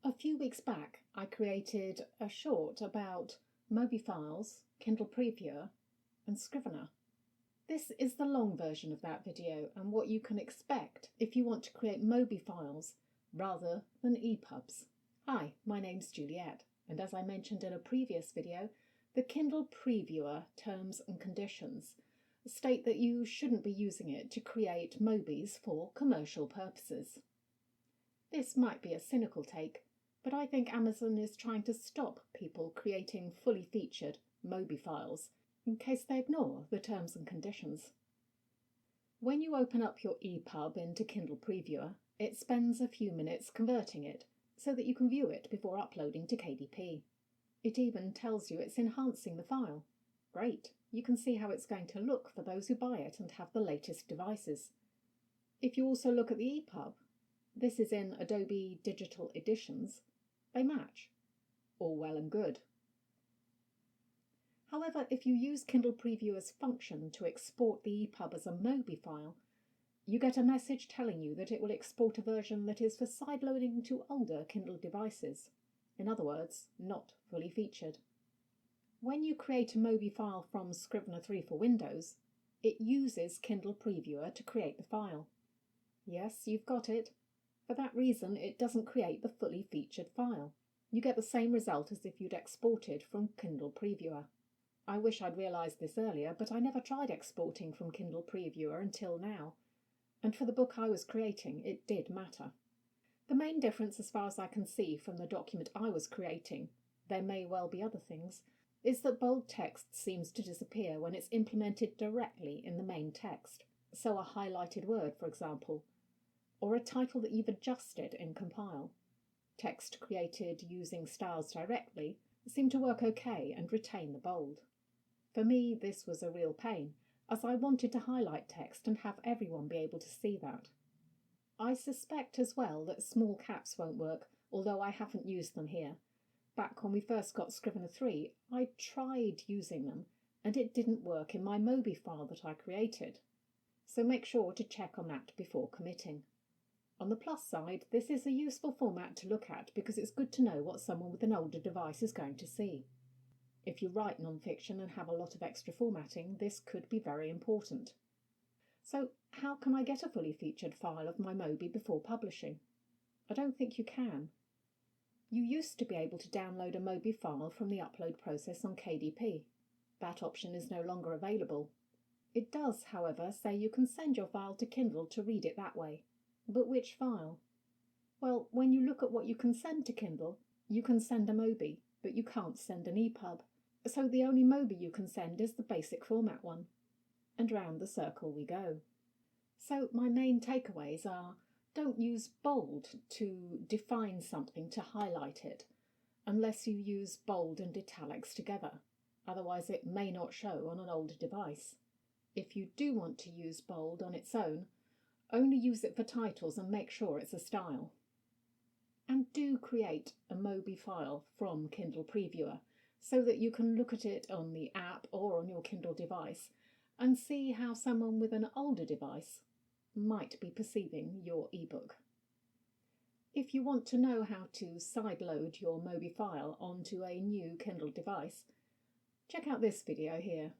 A few weeks back, I created a short about Mobi files, Kindle Previewer, and Scrivener. This is the long version of that video and what you can expect if you want to create Mobi files rather than EPUBs. Hi, my name's Juliet, and as I mentioned in a previous video, the Kindle Previewer terms and conditions state that you shouldn't be using it to create Mobis for commercial purposes. This might be a cynical take, but I think Amazon is trying to stop people creating fully featured Mobi files in case they ignore the terms and conditions. When you open up your EPUB into Kindle Previewer, it spends a few minutes converting it so that you can view it before uploading to KDP. It even tells you it's enhancing the file. Great, you can see how it's going to look for those who buy it and have the latest devices. If you also look at the EPUB, this is in Adobe Digital Editions, they match. All well and good. However, if you use Kindle Previewer's function to export the EPUB as a Mobi file, you get a message telling you that it will export a version that is for sideloading to older Kindle devices. In other words, not fully featured. When you create a Mobi file from Scrivener 3 for Windows, it uses Kindle Previewer to create the file. Yes, you've got it. For that reason, it doesn't create the fully featured file. You get the same result as if you'd exported from Kindle Previewer. I wish I'd realised this earlier, but I never tried exporting from Kindle Previewer until now. And for the book I was creating, it did matter. The main difference, as far as I can see from the document I was creating, there may well be other things, is that bold text seems to disappear when it's implemented directly in the main text. So a highlighted word, for example, or a title that you've adjusted in Compile. Text created using styles directly seem to work okay and retain the bold. For me, this was a real pain, as I wanted to highlight text and have everyone be able to see that. I suspect as well that small caps won't work, although I haven't used them here. Back when we first got Scrivener 3, I tried using them, and it didn't work in my Mobi file that I created. So make sure to check on that before committing. On the plus side, this is a useful format to look at because it's good to know what someone with an older device is going to see. If you write non-fiction and have a lot of extra formatting, this could be very important. So how can I get a fully featured file of my Mobi before publishing? I don't think you can. You used to be able to download a Mobi file from the upload process on KDP. That option is no longer available. It does, however, say you can send your file to Kindle to read it that way. But which file? Well, when you look at what you can send to Kindle, you can send a Mobi, but you can't send an EPUB. So the only Mobi you can send is the basic format one. And round the circle we go. So my main takeaways are, don't use bold to define something to highlight it, unless you use bold and italics together. Otherwise it may not show on an older device. If you do want to use bold on its own, only use it for titles and make sure it's a style. And do create a Mobi file from Kindle Previewer so that you can look at it on the app or on your Kindle device and see how someone with an older device might be perceiving your ebook. If you want to know how to sideload your Mobi file onto a new Kindle device, check out this video here.